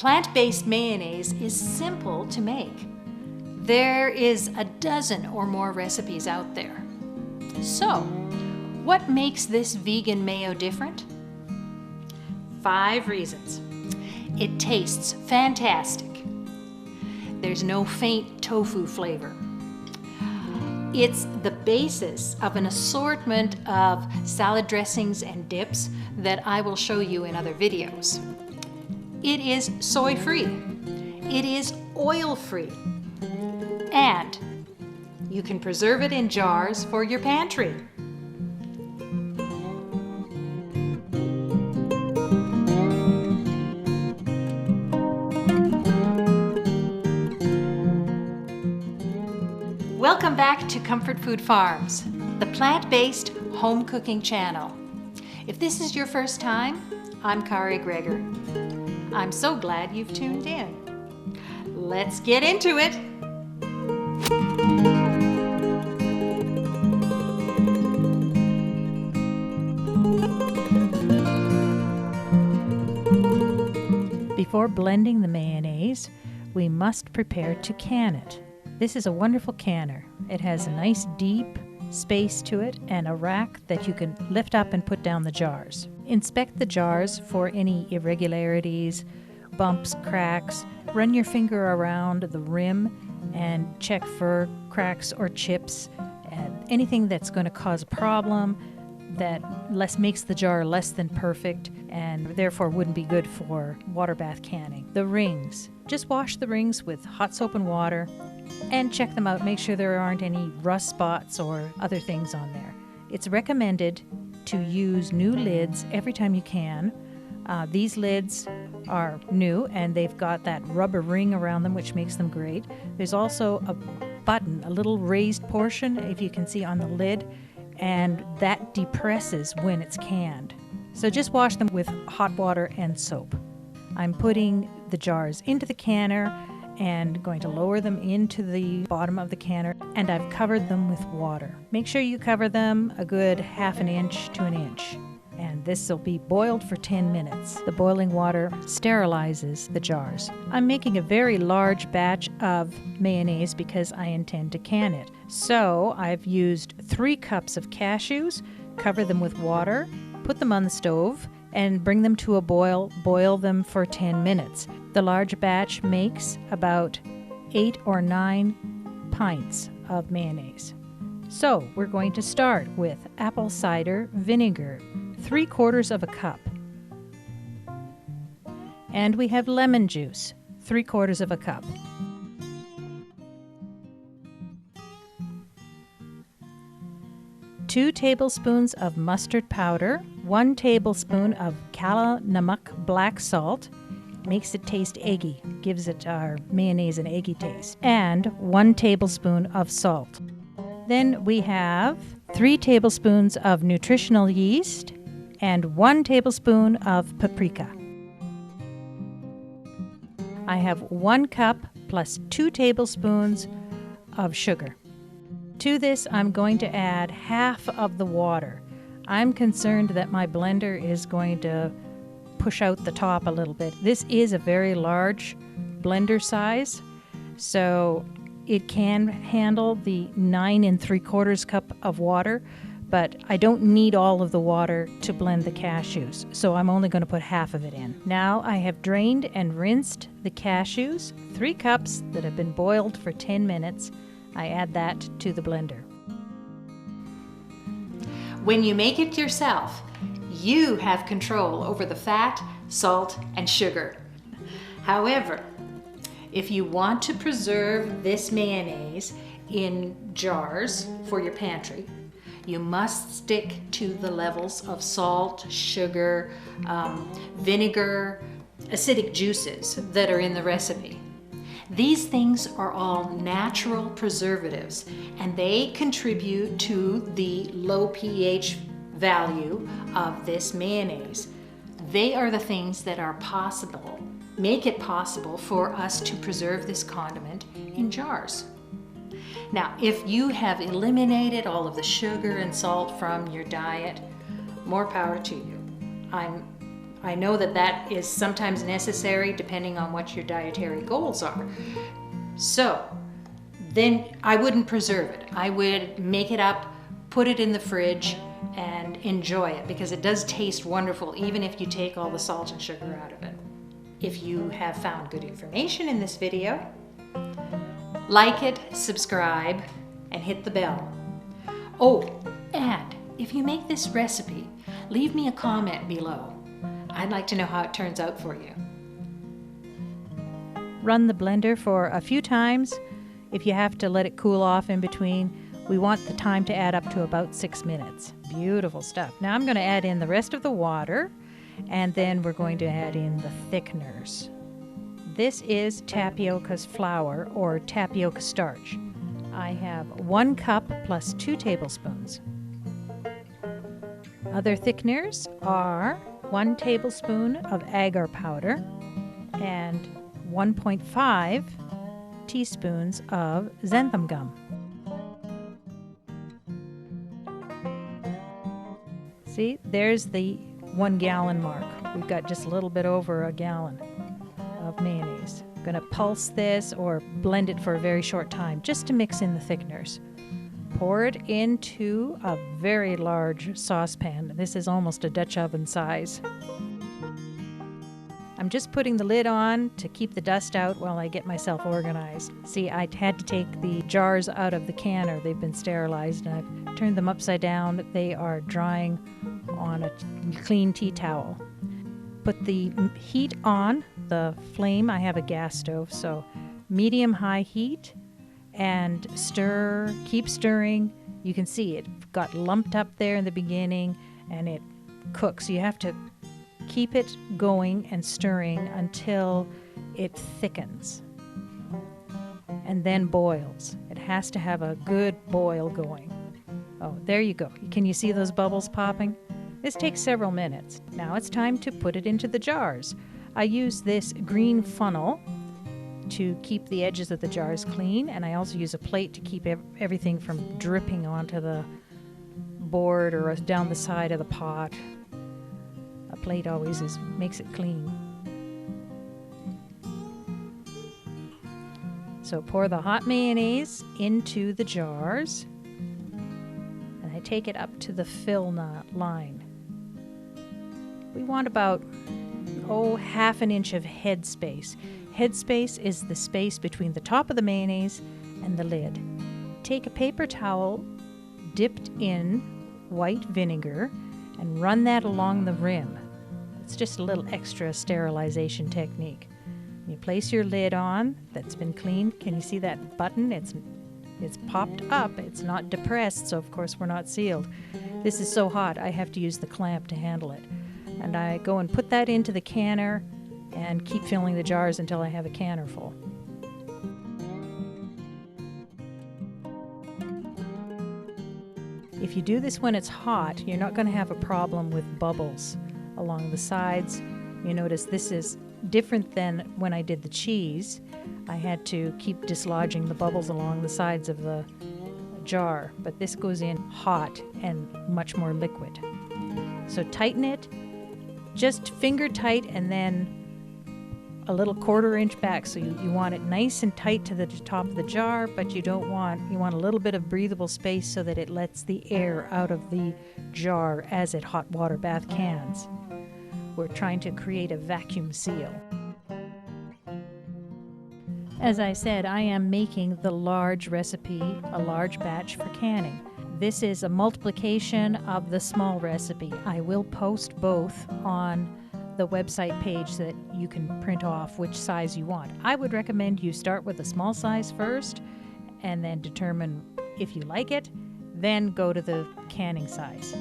Plant-based mayonnaise is simple to make. There is a dozen or more recipes out there. So, what makes this vegan mayo different? 5 reasons. It tastes fantastic. There's no faint tofu flavor. It's the basis of an assortment of salad dressings and dips that I will show you in other videos. It is soy-free. It is oil-free. And you can preserve it in jars for your pantry. Welcome back to Comfort Food Farms, the plant-based home cooking channel. If this is your first time, I'm Kari Greger. I'm so glad you've tuned in. Let's get into it. Before blending the mayonnaise, we must prepare to can it. This is a wonderful canner. It has a nice deep space to it and a rack that you can lift up and put down the jars. Inspect the jars for any irregularities, bumps, cracks. Run your finger around the rim and check for cracks or chips and anything that's going to cause a problem that makes the jar less than perfect and therefore wouldn't be good for water bath canning. The rings. Just wash the rings with hot soap and water and check them out. Make sure there aren't any rust spots or other things on there. It's recommended to use new lids every time you can. These lids are new and they've got that rubber ring around them, which makes them great. There's also a button, a little raised portion, if you can see on the lid, and that depresses when it's canned. So just wash them with hot water and soap. I'm putting the jars into the canner and going to lower them into the bottom of the canner, and I've covered them with water. Make sure you cover them a good 1/2 inch to 1 inch. And this will be boiled for 10 minutes. The boiling water sterilizes the jars. I'm making a very large batch of mayonnaise because I intend to can it. So I've used 3 cups of cashews, cover them with water, put them on the stove, and bring them to a boil. Boil them for 10 minutes. The large batch makes about 8 or 9 pints of mayonnaise. So we're going to start with apple cider vinegar, 3/4 cup. And we have lemon juice, 3/4 cup. Two tablespoons of mustard powder, 1 tablespoon of kala namak black salt, makes it taste eggy, gives it our mayonnaise an eggy taste, and 1 tablespoon of salt. Then we have 3 tablespoons of nutritional yeast and 1 tablespoon of paprika. I have 1 cup plus 2 tablespoons of sugar. To this, I'm going to add half of the water. I'm concerned that my blender is going to push out the top a little bit. This is a very large blender size, so it can handle the 9 3/4 cup of water, but I don't need all of the water to blend the cashews, so I'm only going to put half of it in. Now I have drained and rinsed the cashews, 3 cups that have been boiled for 10 minutes. I add that to the blender. When you make it yourself, you have control over the fat, salt, and sugar. However, if you want to preserve this mayonnaise in jars for your pantry, you must stick to the levels of salt, sugar, vinegar, acidic juices that are in the recipe. These things are all natural preservatives, and they contribute to the low pH value of this mayonnaise. They are the things that are possible, make it possible for us to preserve this condiment in jars. Now, if you have eliminated all of the sugar and salt from your diet, more power to you. I'm I know that that is sometimes necessary depending on what your dietary goals are. So then I wouldn't preserve it. I would make it up, put it in the fridge, and enjoy it, because it does taste wonderful even if you take all the salt and sugar out of it. If you have found good information in this video, like it, subscribe, and hit the bell. Oh, and if you make this recipe, leave me a comment below. I'd like to know how it turns out for you. Run the blender for a few times. If you have to let it cool off in between, we want the time to add up to about 6 minutes. Beautiful stuff. Now I'm going to add in the rest of the water, and then we're going to add in the thickeners. This is tapioca's flour, or tapioca starch. I have 1 cup plus 2 tablespoons. Other thickeners are 1 tablespoon of agar powder and 1.5 teaspoons of xanthan gum. See, there's the 1 gallon mark. We've got just a little bit over a gallon of mayonnaise. I'm going to pulse this or blend it for a very short time just to mix in the thickeners. Pour it into a very large saucepan. This is almost a Dutch oven size. I'm just putting the lid on to keep the dust out while I get myself organized. See, I had to take the jars out of the canner. They've been sterilized, and I've turned them upside down. They are drying on a clean tea towel. Put the heat on, the flame. I have a gas stove, so medium-high heat, and stir, keep stirring. You can see it got lumped up there in the beginning, and it cooks. You have to keep it going and stirring until it thickens and then boils. It has to have a good boil going. Oh, there you go. Can you see those bubbles popping? This takes several minutes. Now it's time to put it into the jars. I use this green funnel to keep the edges of the jars clean, and I also use a plate to keep everything from dripping onto the board or down the side of the pot. A plate always makes it clean. So pour the hot mayonnaise into the jars, and I take it up to the fill line. We want about, half an inch of head space. Head space is the space between the top of the mayonnaise and the lid. Take a paper towel dipped in white vinegar and run that along the rim. It's just a little extra sterilization technique. You place your lid on that's been cleaned. Can you see that button? It's popped up. It's not depressed, so of course we're not sealed. This is so hot I have to use the clamp to handle it. And I go and put that into the canner and keep filling the jars until I have a canner full. If you do this when it's hot, you're not going to have a problem with bubbles along the sides. You notice this is different than when I did the cheese. I had to keep dislodging the bubbles along the sides of the jar, but this goes in hot and much more liquid. So tighten it, just finger tight, and then a little 1/4 inch back. So you want it nice and tight to the top of the jar, but you want a little bit of breathable space so that it lets the air out of the jar as it hot water bath cans. We're trying to create a vacuum seal. As I said, I am making the large recipe, a large batch for canning. This is a multiplication of the small recipe. I will post both on the website page so that you can print off which size you want. I would recommend you start with a small size first and then determine if you like it, then go to the canning size.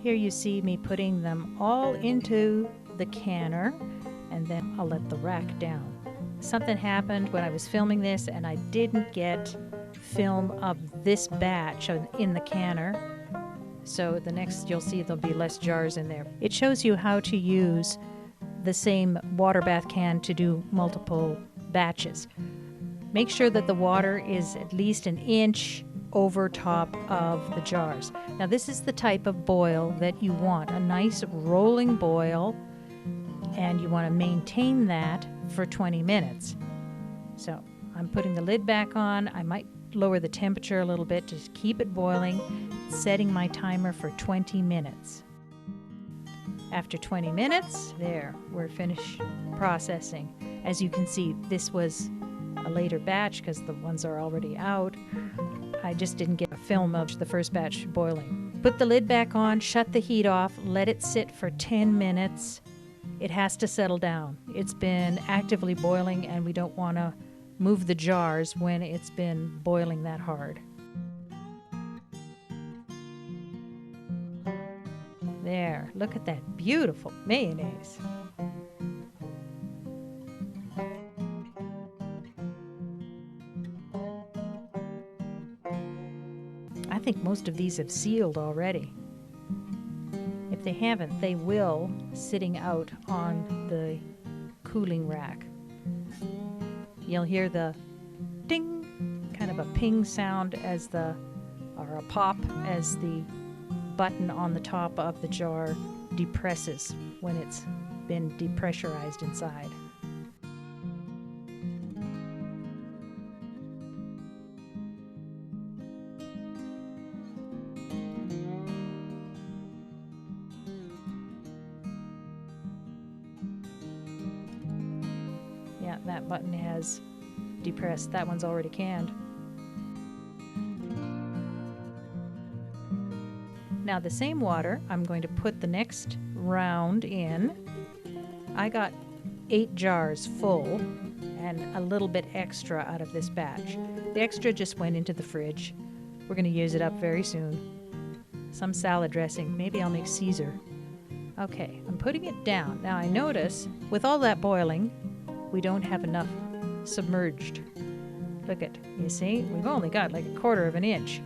Here you see me putting them all into the canner, and then I'll let the rack down. Something happened when I was filming this and I didn't get film of this batch in the canner. So the next you'll see there'll be less jars in there. It shows you how to use the same water bath can to do multiple batches. Make sure that the water is at least an inch over top of the jars. Now this is the type of boil that you want, a nice rolling boil, and you want to maintain that for 20 minutes. So I'm putting the lid back on. I might lower the temperature a little bit to keep it boiling, setting my timer for 20 minutes. After 20 minutes, there, we're finished processing. As you can see, this was a later batch because the ones are already out. I just didn't get a film of the first batch boiling. Put the lid back on, shut the heat off, let it sit for 10 minutes. It has to settle down. It's been actively boiling and we don't want to move the jars when it's been boiling that hard. There, look at that beautiful mayonnaise. I think most of these have sealed already. If they haven't, they will, sitting out on the cooling rack. You'll hear the ding, kind of a ping sound or a pop as the button on the top of the jar depresses when it's been depressurized inside. Yeah, that button has depressed. That one's already canned. Now the same water, I'm going to put the next round in. I got 8 jars full and a little bit extra out of this batch. The extra just went into the fridge. We're going to use it up very soon. Some salad dressing. Maybe I'll make Caesar. Okay, I'm putting it down. Now I notice with all that boiling, we don't have enough submerged. Look at, you see, we've only got like 1/4 of an inch,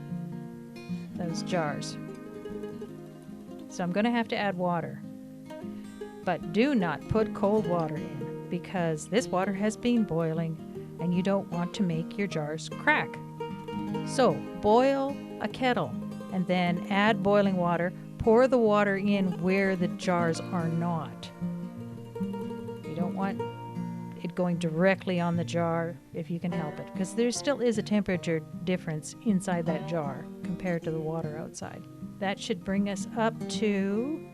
those jars. So I'm going to have to add water. But do not put cold water in because this water has been boiling and you don't want to make your jars crack. So boil a kettle and then add boiling water. Pour the water in where the jars are not. You don't want it going directly on the jar if you can help it, because there still is a temperature difference inside that jar compared to the water outside. That should bring us up to,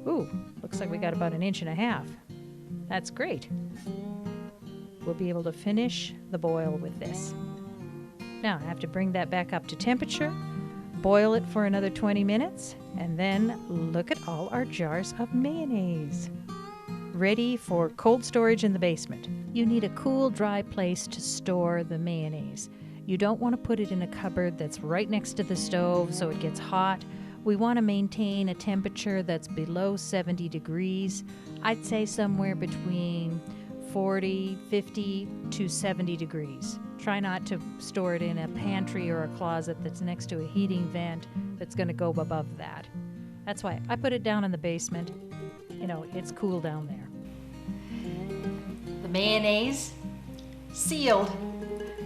ooh, looks like we got about 1.5 inches. That's great. We'll be able to finish the boil with this. Now I have to bring that back up to temperature, boil it for another 20 minutes, and then look at all our jars of mayonnaise. Ready for cold storage in the basement. You need a cool, dry place to store the mayonnaise. You don't want to put it in a cupboard that's right next to the stove so it gets hot. We want to maintain a temperature that's below 70 degrees. I'd say somewhere between 40, 50 to 70 degrees. Try not to store it in a pantry or a closet that's next to a heating vent that's going to go above that. That's why I put it down in the basement. You know, it's cool down there. The mayonnaise, sealed.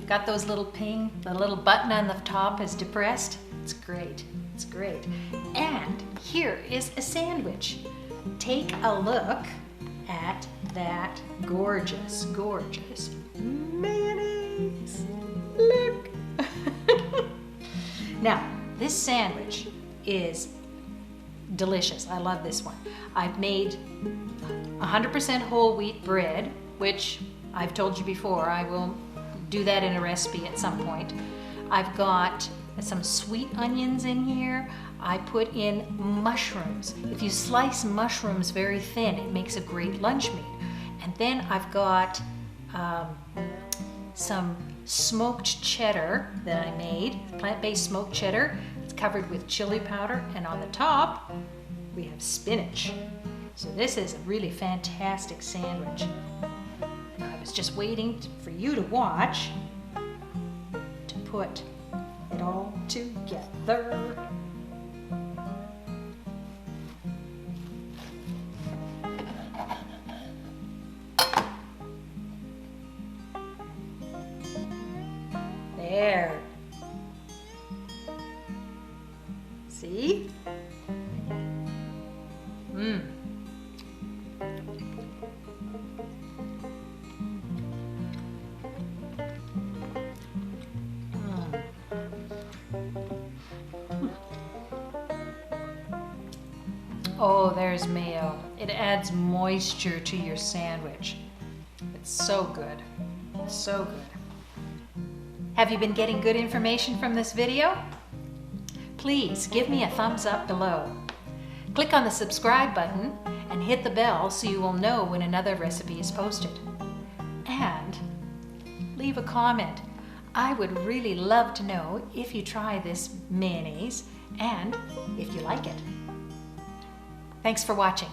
Got those little ping, the little button on the top is depressed. It's great, it's great. And here is a sandwich. Take a look at that gorgeous, gorgeous mayonnaise. Look. Now, this sandwich is delicious. I love this one. I've made 100% whole wheat bread, which I've told you before, I will do that in a recipe at some point. I've got some sweet onions in here. I put in mushrooms. If you slice mushrooms very thin, it makes a great lunch meat. And then I've got some smoked cheddar that I made, plant-based smoked cheddar. It's covered with chili powder, and on the top, we have spinach. So this is a really fantastic sandwich. I was just waiting for you to watch to put it all together. There. See? Mmm. Oh, there's mayo. It adds moisture to your sandwich. It's so good. It's so good. Have you been getting good information from this video? Please give me a thumbs up below. Click on the subscribe button and hit the bell so you will know when another recipe is posted. And leave a comment. I would really love to know if you try this mayonnaise and if you like it. Thanks for watching.